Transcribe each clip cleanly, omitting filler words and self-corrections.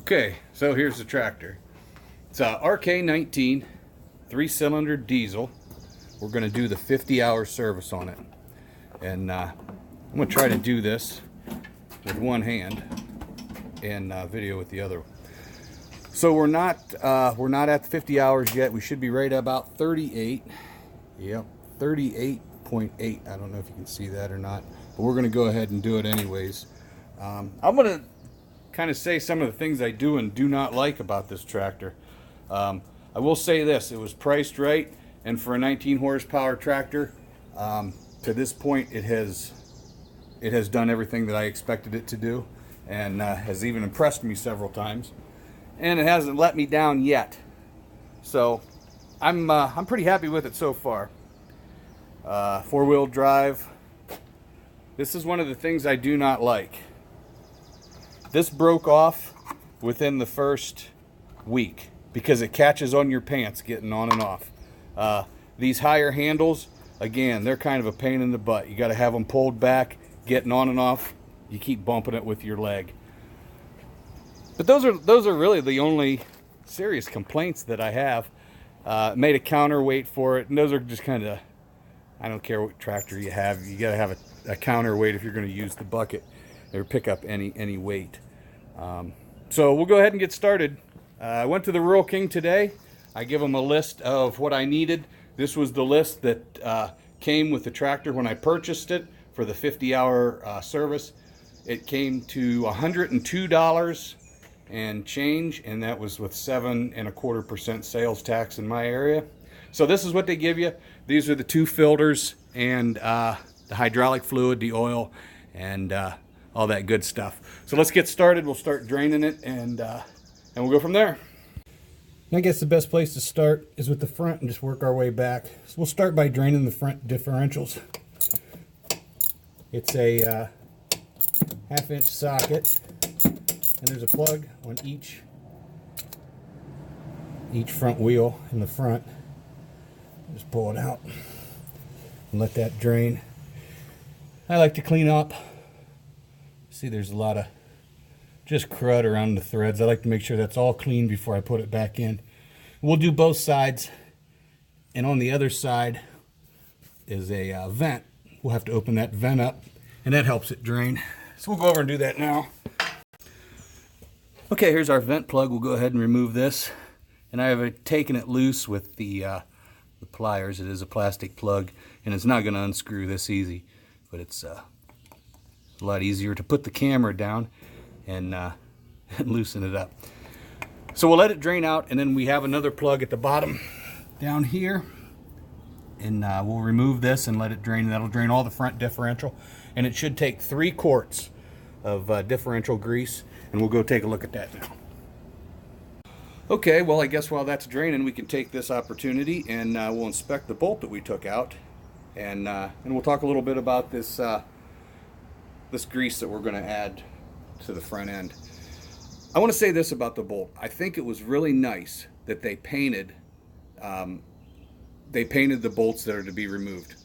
Okay, so here's the tractor. It's a RK19 3-cylinder diesel. We're going to do the 50-hour service on it. And I'm going to try to do this with one hand and video with the other. So we're not at the 50 hours yet. We should be right about 38. Yep, 38.8. I don't know if you can see that or not, but we're going to go ahead and do it anyways. I'm going to kind of say some of the things I do and do not like about this tractor. I will say this: it was priced right, and for a 19 horsepower tractor, to this point, it has done everything that I expected it to do, and has even impressed me several times. And it hasn't let me down yet. So I'm pretty happy with it so far. 4-wheel drive. This is one of the things I do not like. This broke off within the first week because it catches on your pants getting on and off. These higher handles, again, they're kind of a pain in the butt. You got to have them pulled back, getting on and off. You keep bumping it with your leg. But those are really the only serious complaints that I have. Made a counterweight for it, and those are just kind of, I don't care what tractor you have, you got to have a counterweight if you're going to use the bucket or pick up any weight. So we'll go ahead and get started. I went to the Rural King today. I give them a list of what I needed. This was the list that came with the tractor when I purchased it for the 50-hour service. It came to $102 and change, and that was with 7.25% sales tax in my area. So this is what they give you. These are the 2 filters and the hydraulic fluid, the oil, and all that good stuff. So let's get started. We'll start draining it, and we'll go from there. I guess the best place to start is with the front and just work our way back. So we'll start by draining the front differentials. It's a 1/2-inch socket, and there's a plug on each front wheel in the front. Just pull it out and let that drain. I like to clean up. See, there's a lot of just crud around the threads. I like to make sure that's all clean before I put it back in. We'll do both sides, and on the other side is a vent. We'll have to open that vent up, and that helps it drain. So we'll go over and do that now. Okay, here's our vent plug. We'll go ahead and remove this, and I have taken it loose with the pliers. It is a plastic plug, and it's not going to unscrew this easy, but it's a lot easier to put the camera down and loosen it up. So we'll let it drain out, and then we have another plug at the bottom down here, and we'll remove this and let it drain. That'll drain all the front differential, and it should take 3 quarts of differential grease, and we'll go take a look at that now. Okay, well, I guess while that's draining, we can take this opportunity and we'll inspect the bolt that we took out, and we'll talk a little bit about this this grease that we're going to add to the front end. I want to say this about the bolt. I think it was really nice that they painted the bolts that are to be removed,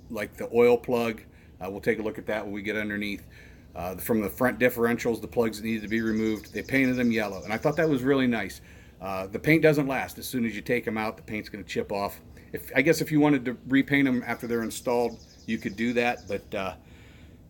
like the oil plug. We'll take a look at that when we get underneath. From the front differentials, the plugs that needed to be removed, they painted them yellow, and I thought that was really nice. The paint doesn't last. As soon as you take them out, the paint's going to chip off. I guess if you wanted to repaint them after they're installed, you could do that, but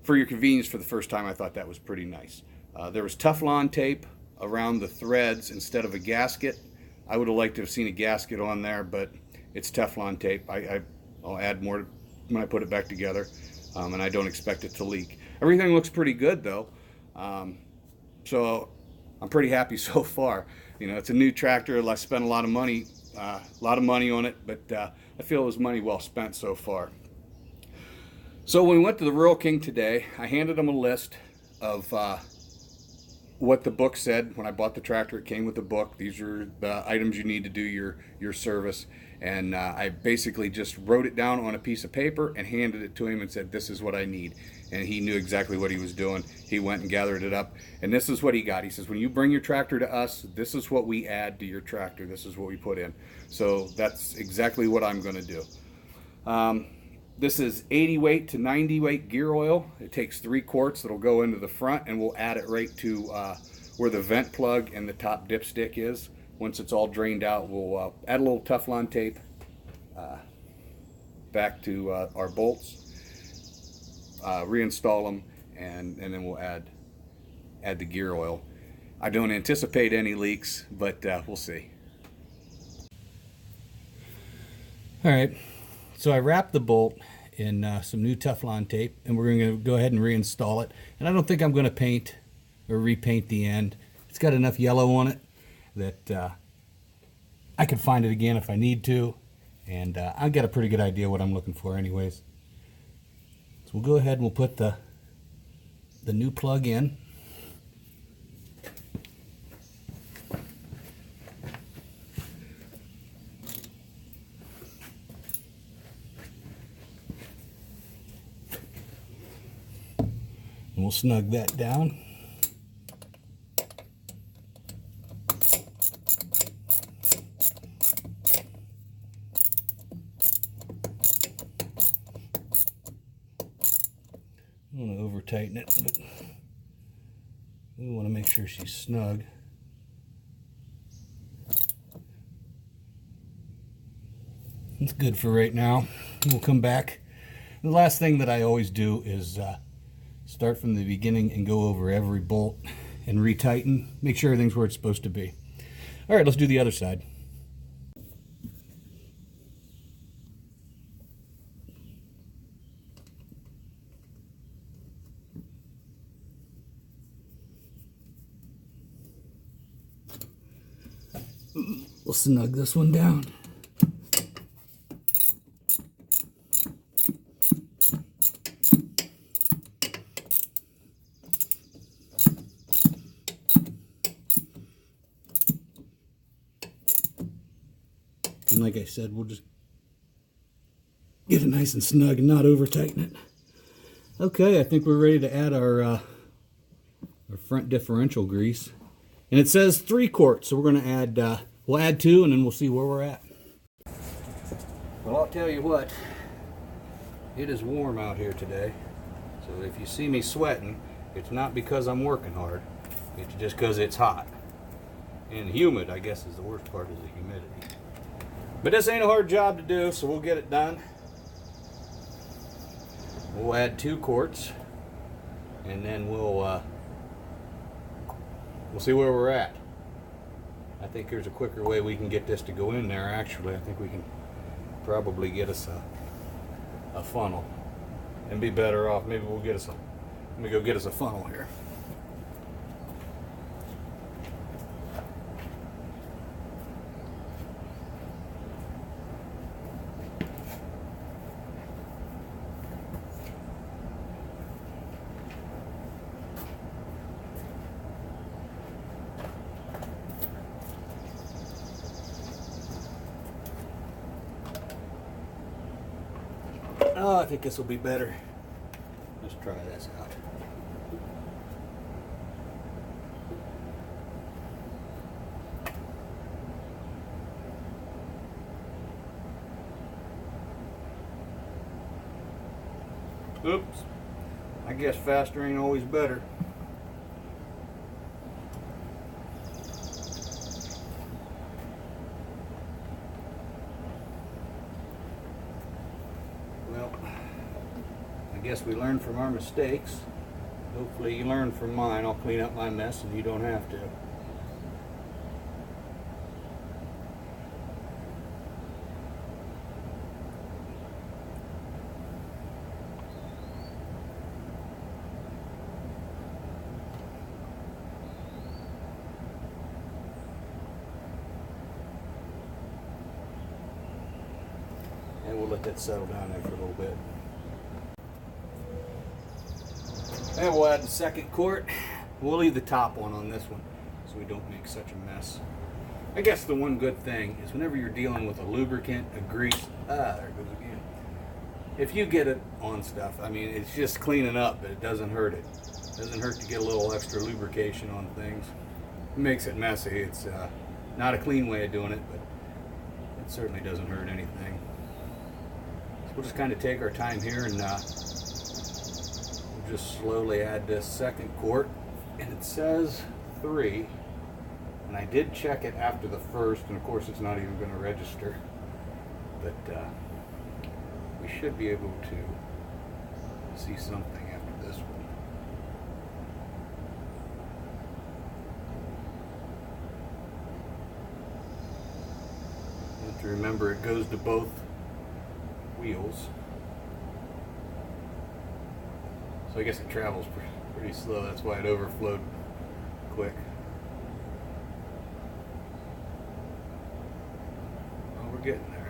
for your convenience for the first time, I thought that was pretty nice. There was Teflon tape around the threads instead of a gasket. I would have liked to have seen a gasket on there, but it's Teflon tape. I'll add more when I put it back together, and I don't expect it to leak. Everything looks pretty good though, so I'm pretty happy so far. You know, it's a new tractor. I spent a lot of money on it, but I feel it was money well spent so far. So when we went to the Rural King today, I handed them a list of what the book said. When I bought the tractor, it came with the book. These are the items you need to do your service. And I basically just wrote it down on a piece of paper and handed it to him and said, this is what I need. And he knew exactly what he was doing. He went and gathered it up, and this is what he got. He says, when you bring your tractor to us, this is what we add to your tractor. This is what we put in. So that's exactly what I'm going to do. This is 80 weight to 90 weight gear oil. It takes 3 quarts that'll go into the front, and we'll add it right to where the vent plug and the top dipstick is. Once it's all drained out, we'll add a little Teflon tape back to our bolts, reinstall them, and then we'll add the gear oil. I don't anticipate any leaks, but we'll see. All right, so I wrapped the bolt in some new Teflon tape, and we're going to go ahead and reinstall it. And I don't think I'm going to paint or repaint the end. It's got enough yellow on it that I can find it again if I need to, and I've got a pretty good idea what I'm looking for anyways. So we'll go ahead and we'll put the new plug in. And we'll snug that down. I don't want to over tighten it, but we want to make sure she's snug. It's good for right now. We'll come back. The last thing that I always do is start from the beginning and go over every bolt and retighten. Make sure everything's where it's supposed to be. All right, let's do the other side. We'll snug this one down. And like I said, we'll just get it nice and snug and not over tighten it. Okay, I think we're ready to add our front differential grease. And it says 3 quarts, so we're going to add, we'll add 2 and then we'll see where we're at. Well, I'll tell you what, it is warm out here today. So if you see me sweating, it's not because I'm working hard. It's just because it's hot. And humid, I guess, is the worst part, is the humidity. But this ain't a hard job to do, so we'll get it done. We'll add 2 quarts, and then we'll see where we're at. I think there's a quicker way we can get this to go in there, actually. I think we can probably get us a funnel and be better off. Maybe we'll get us let me go get us a funnel here. Oh, I think this will be better. Let's try this out. Oops. I guess faster ain't always better. Well, I guess we learn from our mistakes. Hopefully you learn from mine. I'll clean up my mess and you don't have to. And we'll let that settle down there for a little bit. And we'll add the 2nd quart. We'll leave the top one on this one so we don't make such a mess. I guess the one good thing is whenever you're dealing with a lubricant, a grease, there it goes again. If you get it on stuff, I mean, it's just cleaning up, but it doesn't hurt it. It doesn't hurt to get a little extra lubrication on things. It makes it messy. It's not a clean way of doing it, but it certainly doesn't hurt anything. We'll just kind of take our time here and we'll just slowly add this 2nd quart. And it says 3, and I did check it after the first, and of course it's not even going to register, but we should be able to see something after this one. You have to remember it goes to both wheels. So I guess it travels pretty slow. That's why it overflowed quick. Well, we're getting there.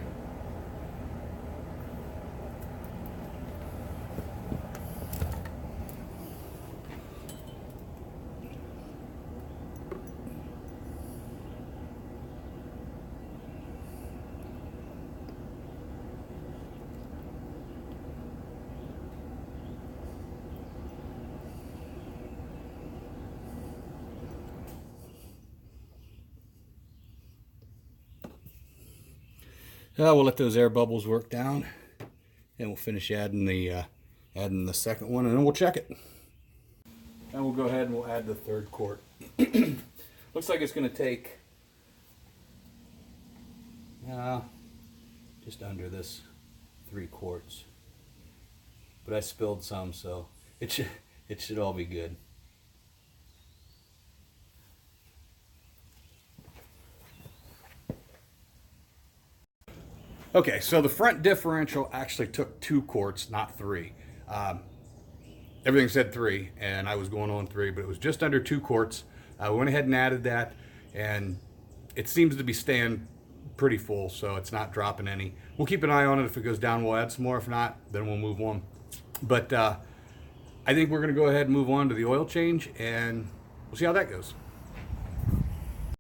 We'll let those air bubbles work down, and we'll finish adding the second one, and then we'll check it. And we'll go ahead and we'll add the third quart. Looks like it's going to take just under this 3 quarts, but I spilled some, so it should all be good. Okay, so the front differential actually took 2 quarts, not 3. Everything said 3, and I was going on 3, but it was just under 2 quarts. We went ahead and added that, and it seems to be staying pretty full, so it's not dropping any. We'll keep an eye on it. If it goes down, we'll add some more. If not, then we'll move on. But I think we're going to go ahead and move on to the oil change, and we'll see how that goes.